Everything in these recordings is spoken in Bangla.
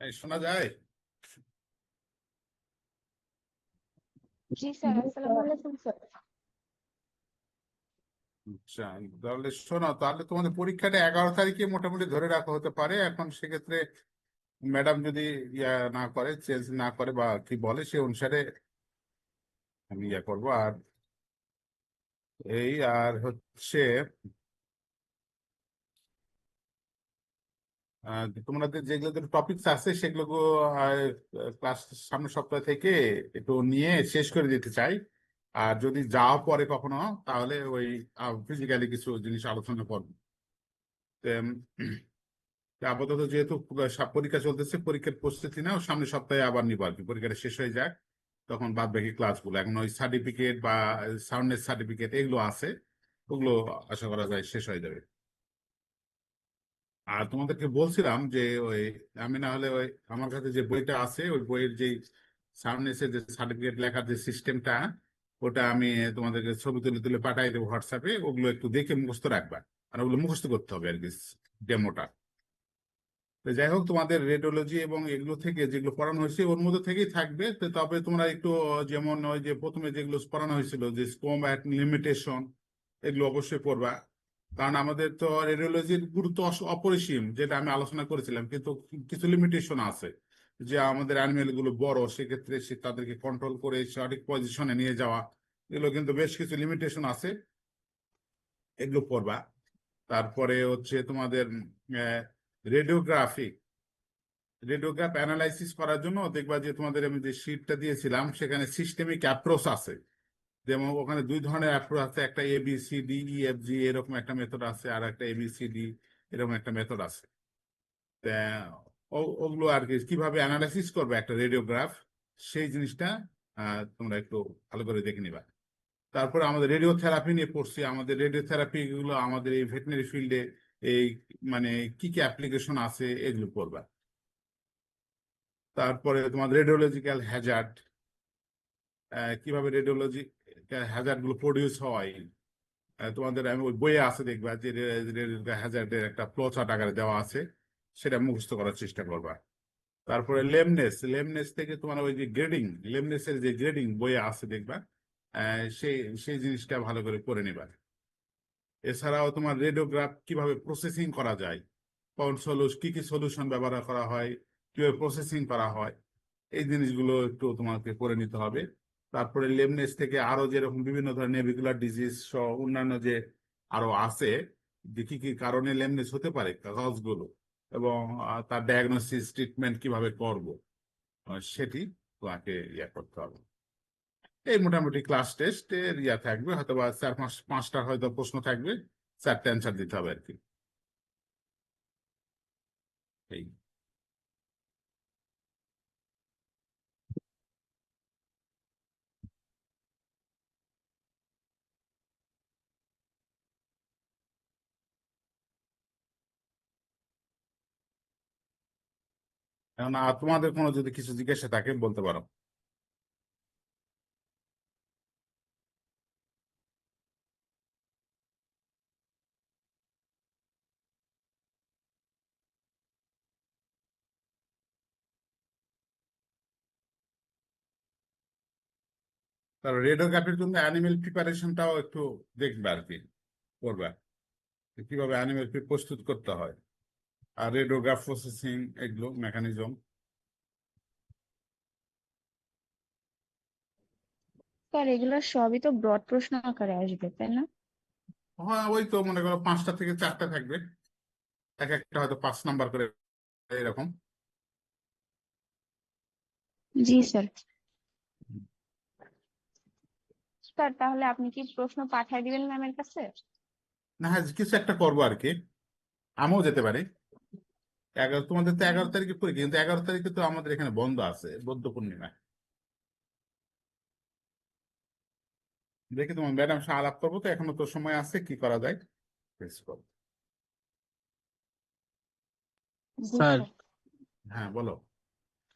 এই শোনা যায়? জি স্যার, আসসালামু আলাইকুম স্যার। আচ্ছা, তাহলে শোনো, তাহলে তোমাদের পরীক্ষাটা 11 তারিখে মোটামুটি ধরে রাখা হতে পারে। এখন সেক্ষেত্রে ম্যাডাম যদি ইয়া না করে, চেঞ্জ না করে বা কি বলে, সে অনুসারে আমি ইয়া করবো। আর এই আর হচ্ছে তোমাদের যেগুলো টপিকস আছে সেগুলো ক্লাস সামনের সপ্তাহ থেকে একটু নিয়ে শেষ করে দিতে চাই। আর যদি যাওয়া পরে কখনো, তাহলে ওই ফিজিক্যালি কিছু জিনিস আলোচনা করবো। তা আপাতত যেহেতু পরীক্ষা চলতেছে, পরীক্ষার প্রস্তুতি নাও, সামনের সপ্তাহে আবার নিবো আর কি। পরীক্ষাটা শেষ হয়ে যায়, তখন বাদ বাকি ক্লাসগুলো, এখন ওই সার্টিফিকেট বা সাউন্ডনেস সার্টিফিকেট এগুলো আছে, ওগুলো আশা করা যায় শেষ হয়ে যাবে। আর তোমাদেরকে বলছিলাম যে ওই আমি না হলে ওই আমার কাছে যে বইটা আছে, ওই বইয়ের যে সাউন্ডনেসের যে সার্টিফিকেট লেখার যে সিস্টেমটা, ওটা আমি তোমাদেরকে ছবি তুলে তুলে পাঠিয়ে দেবো হোয়াটসঅ্যাপে। ওগুলো একটু দেখে মুখস্থ রাখবা, আর ওগুলো মুখস্থ করতে হবে আর কি, ডেমোটা। তো যাই হোক, তোমাদের রেডিওলজি এবং এগুলো থেকে যেগুলো পড়ানো হয়েছে ওর মধ্যে থেকেই থাকবে। তো তবে তোমরা একটু যেমন ওই যে প্রথমে যেগুলো পড়ানো হয়েছিল, যে স্কোপ অ্যাট লিমিটেশন, এগুলো অবশ্যই পড়বা। কারণ আমাদের তো রেডিওলজির গুরুত্ব অপরিসীম, যেটা আমি আলোচনা করেছিলাম, কিন্তু কিছু লিমিটেশন আছে। যে আমাদের অ্যানিমেল গুলো বড়, সেক্ষেত্রে সে তাদেরকে কন্ট্রোল করে সঠিক পজিশনে নিয়ে যাওয়া, এগুলো কিন্তু বেশ কিছু লিমিটেশন আছে, এগুলো পড়বা। তারপরে হচ্ছে তোমাদের রেডিওগ্রাফি, রেডিওগ্রাফ অ্যানালাইসিস করার জন্য দেখবা যে তোমাদের আমি যে শিটটা দিয়েছিলাম, সেখানে সিস্টেমিক অ্যাপ্রোচ আছে। যেমন ওখানে দুই ধরনের অ্যাপ্রোচ আছে, একটা ABCDEFG এরকম একটা মেথড আছে, আর একটা ABCD এরকম একটা মেথড আছে। তা ওগুলো আর কি কিভাবে অ্যানালাইসিস করবে একটা রেডিওগ্রাফ, সেই জিনিসটা তোমরা একটু ভালো করে দেখে নিবা। তারপরে আমাদের রেডিও থেরাপি নিয়ে পড়ছি। আমাদের রেডিও থেরাপি গুলো আমাদের এই ভেটেনারি ফিল্ডে এই মানে কি কি অ্যাপ্লিকেশন আছে, এগুলো পড়বা। তারপরে তোমাদের রেডিওলজিক্যাল হ্যাজার্ড, কিভাবে রেডিওলজি হ্যাজার্ড গুলো প্রডিউস হয়, তোমাদের আমি ওই বইয়ে আছে, দেখবা যে হ্যাজার্ডের একটা ফ্লো চার্ট আকারে দেওয়া আছে, সেটা মুখস্থ করার চেষ্টা করবা। তারপরে লেমনেস, লেমনেস থেকে তোমার ওই যে গ্রেডিং, লেমনেসের যে গ্রেডিং বইয়ে আছে দেখবা, সেই সেই জিনিসটা ভালো করে করে নিবা। এছাড়াও তোমার রেডিওগ্রাফ কিভাবে প্রসেসিং করা যায়, কোন কি কি সলিউশন ব্যবহার করা হয়, কিভাবে প্রসেসিং করা হয়, এই জিনিসগুলো একটু তোমাকে করে নিতে হবে। তারপরে লেমনেস থেকে আরো যেরকম বিভিন্ন ধরনের নেভিকুলার ডিজিজ সহ অন্যান্য যে আরো আছে, যে কি কি কারণে লেমনেস হতে পারে কাগজগুলো, এবং তার ডায়াগনোসিস ট্রিটমেন্ট কিভাবে করব, সেটি তোমাকে ইয়া করতে হবে। এই মোটামুটি ক্লাস টেস্ট এর ইয়া থাকবে, হয়তো বা চার পাঁচটা হয়তো প্রশ্ন থাকবে, চারটে অ্যান্সার দিতে হবে আর কি। এই এখন আর তোমাদের কোনো যদি কিছু জিজ্ঞাসা থাকে বলতে পারো। তার রেডিওগ্রাফির জন্য অ্যানিমেল প্রিপারেশনটাও একটু দেখবে আর কি, করবে কিভাবে অ্যানিমেল প্রস্তুত করতে হয়, আর রেডিওগ্রাফ প্রসেসিং, এগুলো মেকানিজম। স্যার, এগুলো সবই তো ব্রড প্রশ্ন আকারে আসবে, তাই না? হ্যাঁ, ওই তো মনে করো 5টা থেকে 4টা থাকবে, এক একটা হয়তো 5 নাম্বার করে, এরকম। জি স্যার। স্যার, তাহলে আপনি কি প্রশ্ন পাঠিয়ে দিবেন ম্যামের কাছে? না, হ্যাঁ, কিছু একটা করবো আর কি। আমিও যেতে পারি। তোমাদের তো 11 তারিখে পরীক্ষা, কিন্তু 11 তারিখে তো আমাদের এখানে বন্ধ আছে, বৌদ্ধ পূর্ণিমা। দেখি তোমার ম্যাডাম সাথে আলাপ করবো, তো এখনো তো সময় আছে, কি করা যায় ফেস করবো। জি স্যার স্যার। হ্যাঁ, বলো।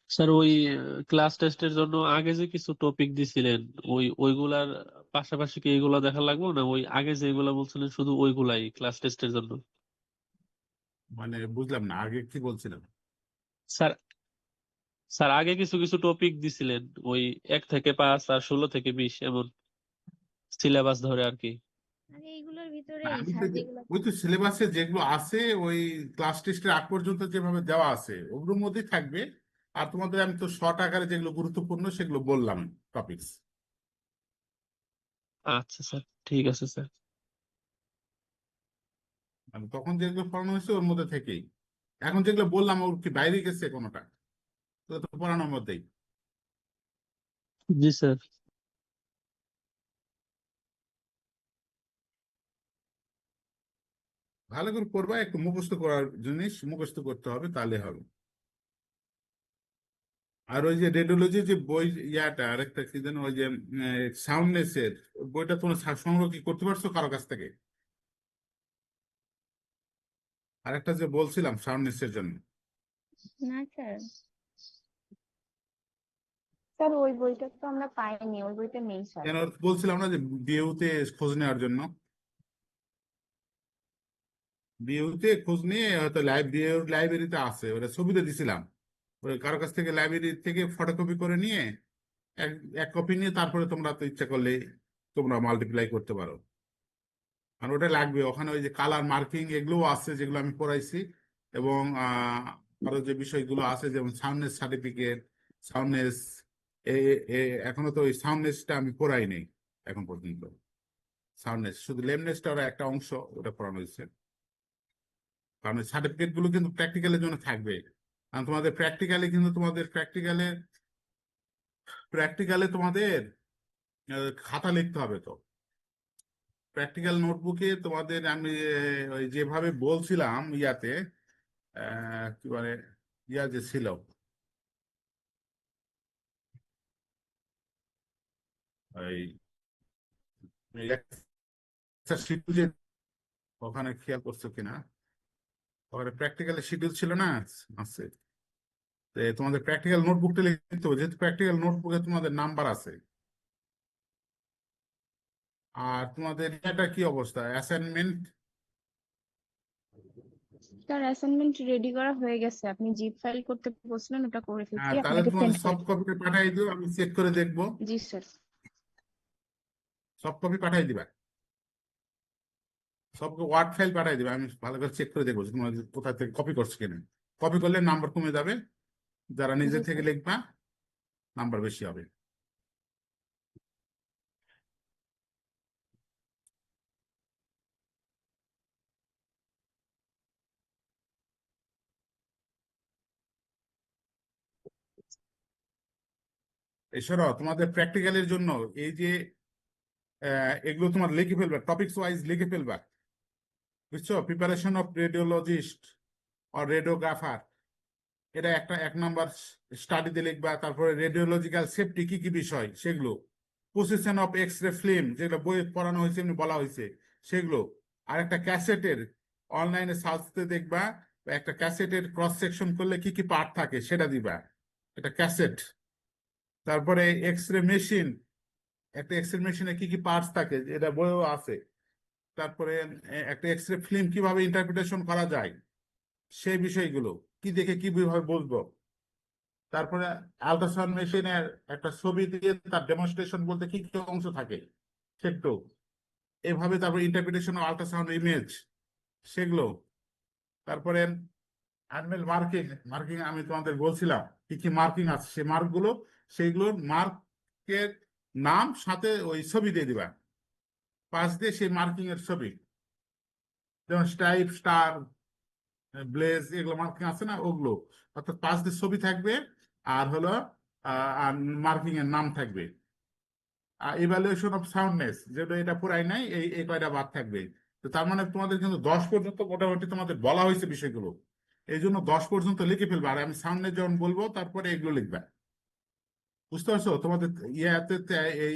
স্যার ওই ক্লাস টেস্টের জন্য আগে যে কিছু টপিক দিছিলেন, ওইগুলার পাশাপাশি কি এগুলা দেখা লাগবে, না ওই আগে যেগুলা বলছিলেন শুধু ওইগুলাই ক্লাস টেস্টের জন্য? মানে বুঝলাম না, আগে কি বলছিলাম। স্যার স্যার আগে কিছু কিছু টপিক দিছিলেন, ওই 1 থেকে 5 আর 16 থেকে 20 এমন সিলেবাস ধরে আর কি। মানে এইগুলোর ভিতরে না, এই আমি তো স্যার যেগুলো ওই তো সিলেবাসে যেগুলো আছে ওই ক্লাস টেস্টের আগ পর্যন্ত যেভাবে দেওয়া আছে ওগুলোর মধ্যেই থাকবে। আর তোমাদের আমি তো শর্ট আকারে যেগুলো গুরুত্বপূর্ণ সেগুলো বললাম টপিকস। আচ্ছা স্যার, ঠিক আছে স্যার। মানে তখন যেগুলো পড়ানো হয়েছে ওর মধ্যে থেকেই, এখন যেগুলো বললাম ওর কি বাইরে গেছে কোনোটা? তো তো পড়ানোর মধ্যেই। জি স্যার। ভালো করে পড়বা, একটু মুখস্থ করার জিনিস মুখস্থ করতে হবে, তাহলে হবে। আর ওই যে রেডিওলজি যে বই, ইয়াটা আরেকটা কি যেন, ওই যে সাউন্ডনেস এর বইটা তোমরা সংগ্রহ কি করতে পারছো কারো কাছ থেকে? আরেকটা যে বলছিলাম সাউন্ডনেস এর জন্য, না স্যার, স্যার ওই বইটা তো আমরা পাইনি, ওই বইটা নেই স্যার। কেন বলছিলাম না যে বিয়েতে খোঁজ নেওয়ার জন্য, বিয়েতে খোঁজ নিয়ে হয়তো লাইব্রেরিতে আছে, ওটা ছবিতে দিছিলাম। ওই কারো কাছ থেকে লাইব্রেরি থেকে ফটোকপি করে নিয়ে এক এক কপি নিয়ে তারপরে তোমরা তো ইচ্ছা করলে তোমরা মাল্টিপ্লাই করতে পারো। আর ওটা লাগবে ওখানে, ওই যে কালার মার্কিং এগুলোও আছে যেগুলো আমি পড়াইছি। এবং আরো যে বিষয়গুলো আছে যেমন সাউন্ডনেস সার্টিফিকেট, সাউন্ডনেস, এখনো তো ওই সাউন্ডনেসটা আমি পড়াই নেই এখন পর্যন্ত। সাউন্ডনেস শুধু লেমনেসটা ওরা একটা অংশ ওটা পড়ানো হয়েছে। কারণ সার্টিফিকেট গুলো কিন্তু প্র্যাকটিক্যালের জন্য থাকবে। কারণ তোমাদের প্র্যাকটিক্যালে কিন্তু তোমাদের প্র্যাকটিক্যালে প্র্যাকটিক্যালে তোমাদের খাতা লিখতে হবে তো। প্র্যাকটিক্যাল নোটবুকে তোমাদের আমি ওই যেভাবে বলছিলাম ইয়াতে, কি বলে, ইয়া যে ছিল ওই শিডিউল যে, ওখানে খেয়াল করছো কিনা, ওখানে প্র্যাকটিক্যালের শিডিউল ছিল না? আছে। তো তোমাদের প্র্যাকটিক্যাল নোটবুকটা লিখতে হবে, যেহেতু প্র্যাকটিক্যাল নোটবুকে তোমাদের নাম্বার আছে। আর তোমাদের এটা কি অবস্থা অ্যাসাইনমেন্ট? স্যার অ্যাসাইনমেন্ট রেডি করা হয়ে গেছে, আপনি জিপ ফাইল করতে বলছিলেন, ওটা করে ফেলছি, হ্যাঁ, তাহলে আপনাকে তোমাদের সেন্ড করে সফট দিব। কপিটা পাঠিয়ে দিও, আমি চেক করে দেখবো। জি স্যার। সফট কপি পাঠিয়ে দিবা, সব ওয়ার্ড ফাইল পাঠিয়ে দিবা, আমি ভালো করে চেক করে দেখবো যে তোমার কোথা থেকে কপি করছো কিনা। কপি করলে নাম্বার কমে যাবে, যারা নিজে জি থেকে স্যার। লিখবা নাম্বার বেশি হবে। এছাড়াও তোমাদের প্র্যাকটিক্যালের জন্য এই যে এগুলো তোমার লিখে ফেলবা, টপিকস ওয়াইজ লিখে ফেলবা, বুঝছো? প্রিপারেশন অফ রেডিওলজিস্ট আর রেডিওগ্রাফার, এটা একটা 1 নাম্বার স্টাডিতে লিখবা। তারপরে রেডিওলজিক্যাল সেফটি কি কি বিষয় সেগুলো, position of X ray film যেগুলো বইয়ে পড়ানো হয়েছে এমনি বলা হয়েছে সেগুলো। আর একটা ক্যাসেটের অনলাইনে সার্চতে দেখবা, একটা ক্যাসেটের ক্রস সেকশন করলে কি কি পার্ট থাকে সেটা দিবা, এটা ক্যাসেট। তারপরে এক্স রে মেশিন, একটা এক্স রে মেশিনে কি কি পার্টস থাকে এটা বইও আছে। তারপরে একটা এক্স রে ফিল্ম কিভাবে ইন্টারপ্রিটেশন করা যায় সেই বিষয়গুলো, কি দেখে কিভাবে বুঝবো। তারপরে আল্ট্রাসাউন্ড মেশিনের একটা ছবি দিয়ে তার ডেমনস্ট্রেশন বলতে কি কি অংশ থাকে সেগুলো, এভাবে। তারপরে ইন্টারপ্রিটেশন অফ আল্ট্রাসাউন্ড ইমেজ সেগুলো। তারপরে অ্যানিমেল মার্কিং, মার্কিং আমি তোমাদের বলছিলাম কি কি মার্কিং আছে, সেই মার্কগুলো, সেইগুলোর মার্কের নাম সাথে ওই ছবি দিয়ে দিবা, পাশ দিয়ে সেই মার্কিং এর ছবি, যেমন স্ট্রাইপ, স্টার, ব্লেজ, এগুলো মার্কিং আছে না ওগুলো, অর্থাৎ পাশ দিয়ে ছবি থাকবে আর হলো আর মার্কিং এর নাম থাকবে। ইভ্যালুয়েশন অফ সাউন্ডনেস, যেটা এটা পুরাই নাই, এই কয়টা বাদ থাকবে। তো তার মানে তোমাদের কিন্তু 10 পর্যন্ত মোটামুটি তোমাদের বলা হয়েছে বিষয়গুলো, এই জন্য 10 পর্যন্ত লিখে ফেলবে। আর আমি সামনে যখন বলবো তারপরে এগুলো লিখবে, বুঝতে পারছো? তোমাদের ইয়াতে এই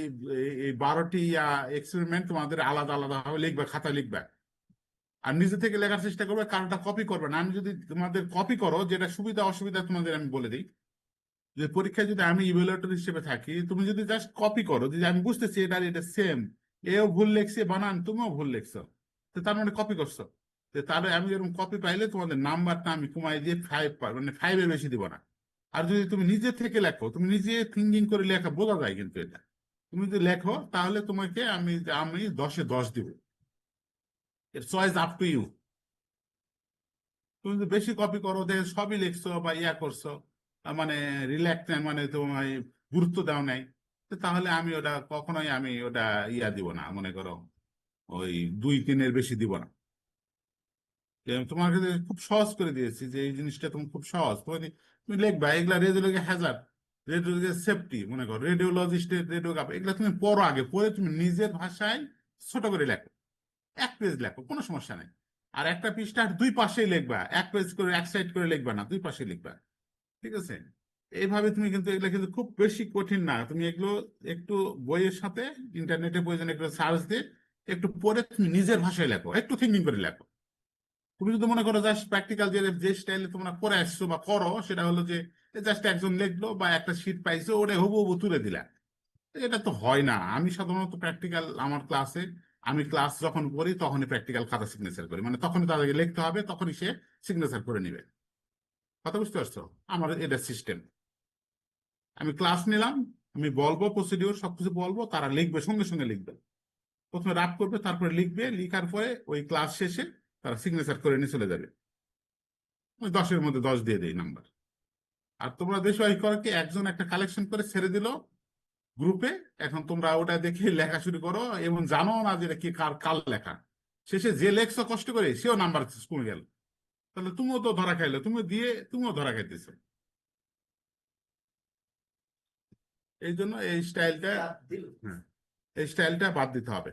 এই 12টি এক্সপেরিমেন্ট তোমাদের আলাদা আলাদা ভাবে লিখবে, খাতা লিখবে। আর নিজে থেকে লেখার চেষ্টা করবে, কারণটা কপি করবে না। আমি যদি তোমাদের কপি করো, যেটা সুবিধা অসুবিধা তোমাদের আমি বলে দিই, যে পরীক্ষায় যদি আমি ইভ্যালুয়েটর হিসেবে থাকি, তুমি যদি জাস্ট কপি করো, যে আমি বুঝতেছি এটা আর এটা সেম, এও ভুল লেখছে বানান, তুমিও ভুল লেখছো, তো তার মানে কপি করছো। তো তাহলে আমি এরকম কপি পাইলে তোমাদের নাম্বারটা আমি কমাই দিয়ে 5 মানে 5-এর বেশি দিব না, আর যদি তুমি নিজে থেকে লেখো, তুমি নিজে থিঙ্কিং করে লেখা, বোঝা যায় কিন্তু এটা। তুমি যদি লেখো তাহলে তোমাকে আমি আমি 10-এ 10 দিব। It's choice up to you. তুমি যদি বেশি কপি করো, দেখে সবই লিখছো বা ইয়া করছো, মানে রিল্যাক্স, মানে তোমার গুরুত্ব দাও নাই, তো তাহলে আমি ওটা কখনোই আমি ওটা ইয়া দিব না, মনে করো ওই 2-3-এর বেশি দিব না। তোমাকে খুব সহজ করে দিয়েছি যে এই জিনিসটা তুমি খুব সহজ, তুমি লিখবা এগুলা রেডিওলজি হ্যাজার্ড, রেডিওলজি সেফটি, মনে করো রেডিওলজিস্ট, রেডিওগ্রাফ, এগুলা তুমি পড়ো আগে, পড়ে তুমি নিজের ভাষায় ছোট করে লেখো, 1 পেজ লেখো, কোনো সমস্যা নেই। আর একটা পৃষ্ঠার 2 পাশেই লিখবা, 1 পেজ করে, 1 সাইড করে লিখবা না, 2 পাশে লিখবা। ঠিক আছে? এইভাবে তুমি কিন্তু এগুলো কিন্তু খুব বেশি কঠিন না, তুমি এগুলো একটু বইয়ের সাথে ইন্টারনেটে প্রয়োজন একটু সার্চ দিয়ে একটু পড়ে তুমি নিজের ভাষায় লেখো, একটু থিঙ্কিং করে লেখো। তুমি যদি মনে করো জাস্ট প্র্যাকটিক্যাল যে যে স্টাইলে তোমরা করে আসছো বা করো, সেটা হলো যে জাস্ট একজন লিখলো বা একটা শীট পাইছো ওটা হুবহু তুলে দিলা, এটা তো হয় না। আমি সাধারণত প্র্যাকটিক্যাল আমার ক্লাসে, আমি ক্লাস যখন করি তখনই প্র্যাকটিক্যাল খাতা সিগনেচার করি, মানে তখনই তাদেরকে লিখতে হবে, তখনই সে সিগনেচার করে নিবে। কথা বুঝতে পারছো? আমার এটা সিস্টেম। আমি ক্লাস নিলাম, আমি বলবো প্রসিডিওর সবকিছু বলবো, তারা লিখবে, সঙ্গে সঙ্গে লিখবে, প্রথমে রাফ করবে, তারপরে লিখবে, লিখার পরে ওই ক্লাস শেষে তারা সিগনেচার করে নিয়ে চলে যাবে। ওই 10-এর মধ্যে 10 দিয়ে দেই নাম্বার। আর তোমরা দেশে ওই করে কি, একজন একটা কালেকশন করে ছেড়ে দিল গ্রুপে, এখন তোমরা ওটা দেখে লেখা শুরু করো এবং জানো না যে এটা কি কার কার লেখা, শেষে যে লেখছো কষ্ট করে সেও নাম্বার কমে গেল, তাহলে তুমিও তো ধরা খাইলে, তুমিও ধরা খাইতেছো। এই জন্য এই স্টাইলটা, হ্যাঁ, এই স্টাইলটা বাদ দিতে হবে।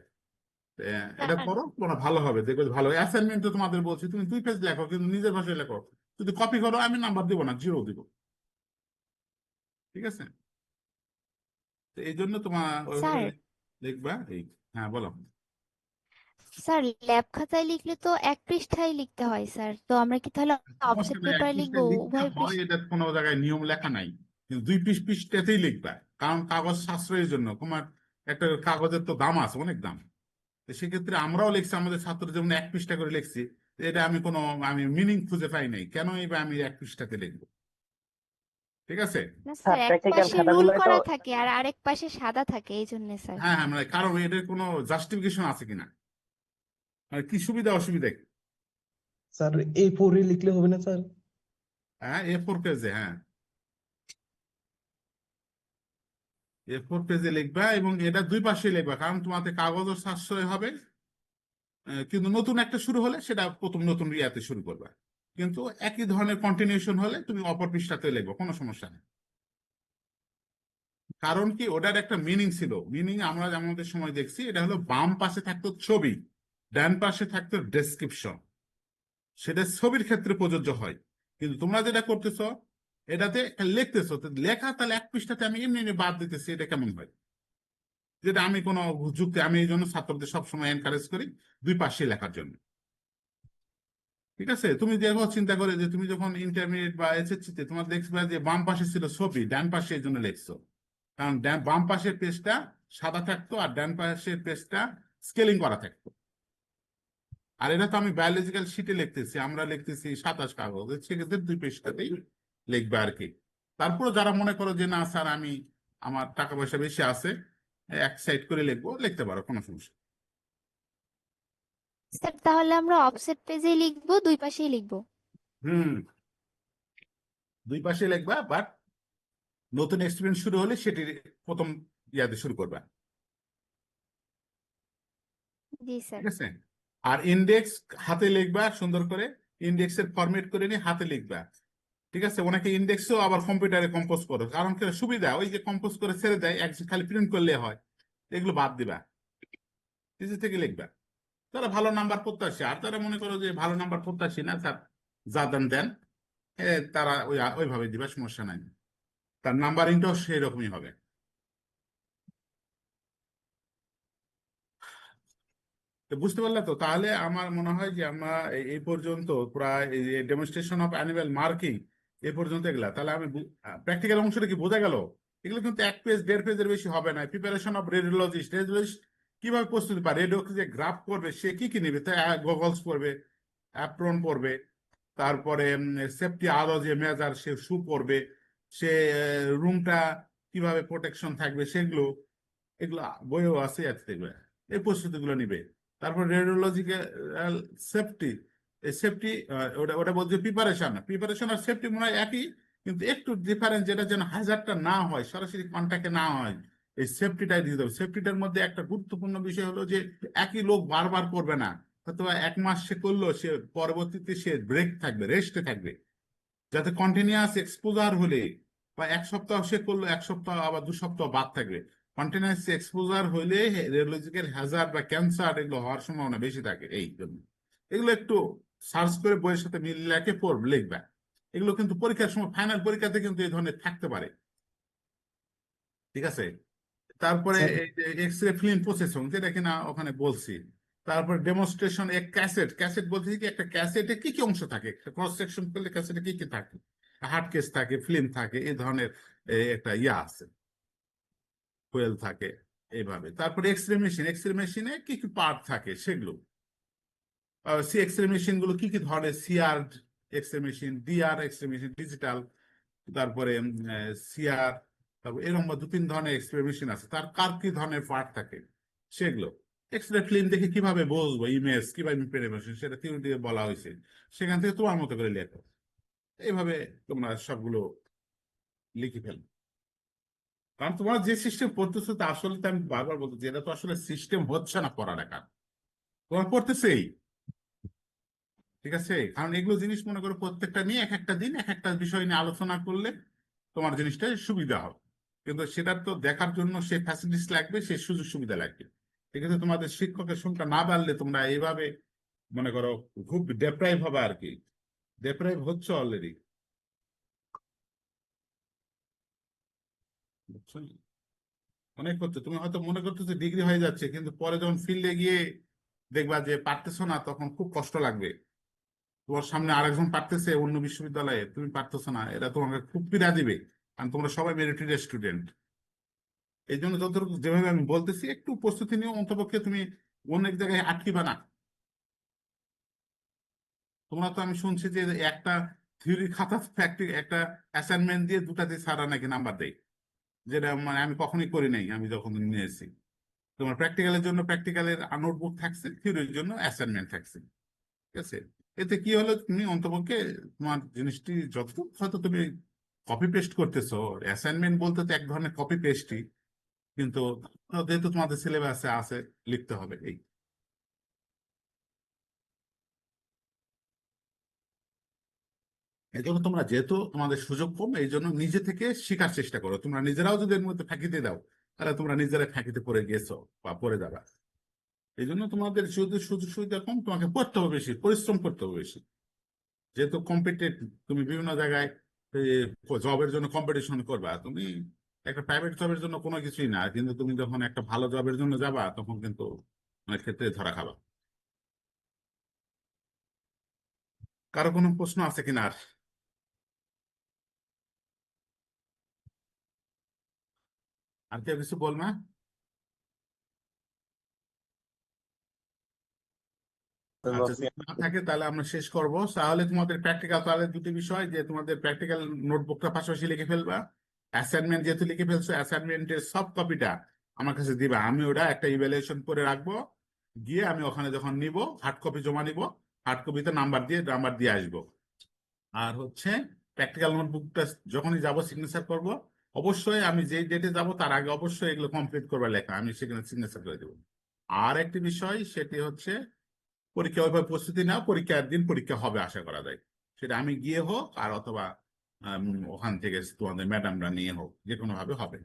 এটা স্যার করো, তোমরা ভালো হবে, দেখবে ভালো। অ্যাসাইনমেন্ট তোমাদের বলছি তুমি 2 পেজ লেখো, কিন্তু নিজের ভাষায় লেখো। যদি কপি করো আমি নাম্বার দিব না, 0 দিব। ঠিক আছে? তো এই জন্য তোমার ওইভাবে স্যার লিখবা এই। হ্যাঁ বলো। স্যার ল্যাব খাতায় লিখলে তো 1 পৃষ্ঠায় লিখতে হয় স্যার, তো আমরা কি তাহলে সমস্যা অফসেট নেই, এক পেপারে লিখবো পৃষ্ঠায় লিখতে উভয় হয়, পৃষ্ঠা? এটা কোনো জায়গায় নিয়ম লেখা নাই, কিন্তু 2 পৃষ্ঠাতেই লিখবা, কারণ কাগজ সাশ্রয়ের জন্য। তোমার একটা কাগজের তো দাম আছে, অনেক দাম। তো সেক্ষেত্রে আমরাও লিখছি, আমাদের ছাত্র যেমন 1 পৃষ্ঠা করে লিখছি, এটা আমি মিনিং খুঁজে পাই নাই, কেন এবার আমি 1 পৃষ্ঠাতে লিখবো? ঠিক আছে? না হ্যাঁ, স্যার, এক প্র্যাকটিক্যাল পাশে রুল খাতাগুলোয় তো। করা থাকে আর আরেক পাশে সাদা থাকে, এই জন্য স্যার। হ্যাঁ হ্যাঁ, মানে কারণ এটার কোনো জাস্টিফিকেশন আছে কিনা, মানে কি সুবিধা অসুবিধা কি? স্যার A4 লিখলে হবে না স্যার? হ্যাঁ, A4 পেজে, হ্যাঁ A4 পেজে লিখবা, এবং এটা 2 পাশে লিখবা, কারণ তোমাদের কাগজও সাশ্রয় হবে। কিন্তু নতুন একটা শুরু হলে সেটা প্রথম নতুন ইয়াতে শুরু করবা, কিন্তু একই ধরনের কন্টিনিউশন হলে তুমি অপর পৃষ্ঠাতে লিখবো, কোনো সমস্যা নেই। কারণ কি, ওটার একটা মিনিং ছিল। মিনিং আমরা আমাদের সময় দেখছি, এটা হলো বাম পাশে থাকতো ছবি, ডান পাশে থাকতো ডেসক্রিপশন, সেটা ছবির ক্ষেত্রে প্রযোজ্য হয়। কিন্তু তোমরা যেটা করতেছো, এটাতে লিখতেছো, তো লেখা তাহলে 1 পৃষ্ঠাতে আমি এমনি এমনি বাদ দিতেছি, এটা কেমন হয়? যেটা আমি কোনো যুক্তি, আমি এই জন্য ছাত্রদের সবসময় এনকারেজ করি 2 পাশে লেখার জন্য। ঠিক আছে? তুমি দেখো, চিন্তা করে যে তুমি যখন ইন্টারমিডিয়েট বা এসএসসি তে তোমার দেখবে যে বাম পাশে ছিল ছবি, ডান পাশে এই জন্য লিখছো, কারণ বাম পাশের পেজটা সাদা থাকতো আর ডান পাশের পেজটা স্কেলিং করা থাকতো। আর এটা তো আমি বায়োলজিক্যাল শিটে লিখতেছি, আমরা লিখতেছি 27 কাগজ, সেক্ষেত্রে 2 পৃষ্ঠাতেই লিখবে আর কি। তারপরে যারা মনে করো যে না স্যার আমি, আমার টাকা পয়সা বেশি আছে, 1 সাইড করে লিখবো, লিখতে পারো, কোনো সমস্যা। স্যার তাহলে আমরা অফসেট পেজে লিখবো, 2 পাশেই লিখবো? হুম, 2 পাশে লিখবা, বাট নতুন এক্সপিরিয়েন্স শুরু হলে সেটি প্রথম ইয়াতে শুরু করবা। জি স্যার। ঠিক আছে? আর ইন্ডেক্স হাতে লিখবা সুন্দর করে, ইন্ডেক্সের ফরম্যাট করে নিয়ে হাতে লিখবা। ঠিক আছে? অনেকে ইন্ডেক্সও আবার কম্পিউটারে কম্পোজ করো, কারণ কি সুবিধা, ওই যে কম্পোজ করে ছেড়ে দেয়, খালি প্রিন্ট করলে হয়, এগুলো বাদ দিবা, নিজে থেকে লিখবা। তারা ভালো নাম্বার প্রত্যাশী, আর তারা মনে করো যে ভালো নাম্বার প্রত্যাশী না, স্যার যা দেন দেন, তারা ওইভাবে দিবা, সমস্যা নাই, তার নাম্বারিংটাও সেই রকমই হবে। তো বুঝতে পারলে তো? তাহলে আমার মনে হয় যে আমরা এই পর্যন্ত প্রায় ডেমনস্ট্রেশন অফ অ্যানিমেল মার্কিং এই পর্যন্ত এগুলা, তাহলে আমি প্র্যাকটিক্যাল অংশটা কি বোঝা গেল? এগুলো কিন্তু 1 পেজ 1.5 পেজের বেশি হবে না। প্রিপারেশন অফ রেডিওলজিস্ট, কিভাবে প্রস্তুতি পায়, রেডিও যে গ্রাফ করবে সে কি কি নেবে, তাই গগলস পরবে, অ্যাপ্রন পরবে, তারপরে সেফটি আরো যে মেজার সে শু পরবে, সে রুমটা কিভাবে প্রোটেকশন থাকবে সেগুলো, এগুলো বইও আছে, দেখবে এই প্রস্তুতিগুলো নিবে। তারপর রেডিওলজিক্যাল সেফটি, এই সেফটি ওটা ওটা বলছে প্রিপারেশন। প্রিপারেশন আর সেফটি মনে হয় একই, কিন্তু একটু ডিফারেন্স, যেটা যেন হাজারটা না হয়, সরাসরি কন্টাক্টে না হয়, এই সেফটিটাই দিতে হবে। সেফটিটার মধ্যে একটা গুরুত্বপূর্ণ বিষয় হলো যে একই লোক বারবার করবে না। হয়তো 1 মাস সে করলো, সে পরবর্তীতে সে ব্রেক থাকবে, রেস্টে থাকবে, যাতে কন্টিনিউয়াস এক্সপোজার হলে, বা 1 সপ্তাহ সে করলো, 1 সপ্তাহ আবার 2 সপ্তাহ বাদ থাকবে, কন্টিনিউয়াস এক্সপোজার হইলে রেডিওলজিক্যাল হ্যাজার্ড বা ক্যান্সার এগুলো হওয়ার সম্ভাবনা বেশি থাকে। এই জন্য এগুলো একটু সার্চ করে বইয়ের সাথে মিল লেখে পড়বে, লিখবে। এগুলো কিন্তু পরীক্ষার সময়, ফাইনাল পরীক্ষাতে কিন্তু এই ধরনের থাকতে পারে। ঠিক আছে। তারপরে স্যার এই যে এক্স রে ফিল্ম প্রসেসিং, যেটা কিনা ওখানে বলছি। তারপর ডেমনস্ট্রেশন, এক ক্যাসেট, ক্যাসেট বলতে কি, একটা ক্যাসেটে কি কি অংশ থাকে, ক্রস সেকশন করলে ক্যাসেটে কি কি থাকে, হার্ড কেস থাকে, ফিল্ম থাকে, এই ধরনের একটা ইয়া আছে, কোয়েল থাকে, এইভাবে। তারপরে x ray machine, X ray মেশিনে কি কি পার্ট থাকে সেগুলো, সি এক্স রে মেশিন গুলো কি কি ধরনের, CR X ray machine, DR X ray machine, digital, তারপরে সিআর, তারপর এরকম 2-3 ধরনের এক্স রে মেশিন আছে, তার কার কি ধরনের পার্ট থাকে সেগুলো। এক্স রে ফিল্ম দেখে কিভাবে বুঝবো ইমেজ কিভাবে ইমপ্লিমেন্টেশন, সেটা থিওরি দিয়ে বলা হয়েছে, সেখান থেকে তোমার মতো করে লেখো। এইভাবে তোমরা সবগুলো লিখে ফেলবে। কারণ তোমরা যে সিস্টেম পড়তেছো, তা আসলে তো আমি বারবার বলতেছি, এটা তো আসলে সিস্টেম হচ্ছে না পড়ালেখার, তোমার পড়তেছেই। ঠিক আছে, কারণ এগুলো জিনিস মনে করো প্রত্যেকটা নিয়ে এক একটা দিন এক একটা বিষয় নিয়ে আলোচনা করলে তোমার জিনিসটা সুবিধা হবে। কিন্তু সেটার তো দেখার জন্য সে ফ্যাসিলিটিস লাগবে, সে সুযোগ সুবিধা লাগবে। ঠিক আছে, তোমাদের শিক্ষকের সংখ্যা না বাড়লে তোমরা এইভাবে মনে করো খুব ডেপ্রাইভ হবে আর কি, ডেপ্রাইভ হচ্ছে অলরেডি। বুঝছো? অনেক হচ্ছে, তুমি হয়তো মনে করতেছো ডিগ্রি হয়ে যাচ্ছে, কিন্তু পরে যখন ফিল্ডে গিয়ে দেখবা যে পারতেছো না, তখন খুব কষ্ট লাগবে। তোমার সামনে আরেকজন পারতেছে অন্য বিশ্ববিদ্যালয়ে, তুমি পারতেছো না, এটা তোমাকে খুব পীড়া দিবে। কারণ তোমরা সবাই মেরিটেড স্টুডেন্ট। এই জন্য যতটুকু যেভাবে আমি বলতেছি, একটু প্রস্তুতি নিও, অন্তপক্ষে তুমি অনেক জায়গায় আটকিবা না। তোমরা তো আমি শুনছি যে একটা থিওরি খাতা, প্র্যাকটিক্যাল একটা অ্যাসাইনমেন্ট দিয়ে দুটাতে সারা নাকি নাম্বার দেয়, যেটা মানে আমি কখনোই করি নাই, আমি যখন নিয়েছি। তোমার প্র্যাকটিক্যালের জন্য প্র্যাকটিক্যালের নোটবুক থাকছে, থিওরির জন্য অ্যাসাইনমেন্ট থাকছে। ঠিক আছে, এতে কি হলো, তুমি অন্তপক্ষে তোমার জিনিসটি যতটুকু হয়তো তুমি কপি পেস্ট করতেছো, অ্যাসাইনমেন্ট বলতে তো এক ধরনের কপি পেস্টই, কিন্তু যেহেতু তোমাদের সিলেবাসে আছে, লিখতে হবে। এই এই জন্য তোমরা, যেহেতু তোমাদের সুযোগ কম, এই জন্য নিজে থেকে শেখার চেষ্টা করো। তোমরা নিজেরাও যদি এর মধ্যে ফাঁকি দিয়ে দাও, তাহলে তোমরা নিজেরাই ফাঁকিতে পড়ে গেছো বা পড়ে যাবা। এই জন্য তোমাদের শুধু সুযোগ সুবিধা কম, তোমাকে পড়তে হবে বেশি, পরিশ্রম করতে হবে বেশি। যেহেতু কম্পিটিটিভ, তুমি বিভিন্ন জায়গায় জবের জন্য কম্পিটিশন করবা। তুমি একটা প্রাইভেট জবের জন্য কোনো কিছুই না, কিন্তু তুমি যখন একটা ভালো জবের জন্য যাবা, তখন কিন্তু অনেক ক্ষেত্রে ধরা খাবা। কারো কোনো প্রশ্ন আছে কিনা আর? আর কেউ কিছু বলবে? আচ্ছা, যদি না থাকে তাহলে আমরা শেষ করব। তাহলে তোমাদের প্র্যাকটিক্যাল, তাহলে দুটি বিষয়, যে তোমাদের প্র্যাকটিক্যাল নোটবুকটা পাশাপাশি লিখে ফেলবা। অ্যাসাইনমেন্ট যেহেতু লিখে ফেলছো, অ্যাসাইনমেন্টের সব কপিটা আমার কাছে দিবা, আমি ওটা একটা ইভ্যালুয়েশন করে রাখবো। গিয়ে আমি ওখানে যখন নিব, হার্ড কপি জমা নিব, হার্ড কপিতে নাম্বার দিয়ে আসবো। আর হচ্ছে প্র্যাকটিক্যাল নোটবুকটা যখনই যাব সিগনেচার করব। অবশ্যই আমি যেই ডেটে যাব তার আগে অবশ্যই এগুলো কমপ্লিট করবার লেখা, আমি সেখানে সিগনেচার করে দেবো। আর একটি বিষয়, সেটি হচ্ছে পরীক্ষা ওইভাবে প্রস্তুতি নাও, পরীক্ষার দিন পরীক্ষা হবে আশা করা যায়। সেটা আমি গিয়ে হোক, আর অথবা ওখান থেকে তোমাদের ম্যাডামরা নিয়ে হোক, যে কোনো ভাবে হবে।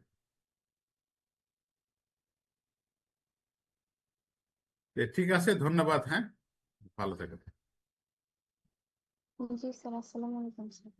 ঠিক আছে, ধন্যবাদ। হ্যাঁ, ভালো থেকো। জি স্যার, আসসালামু আলাইকুম স্যার।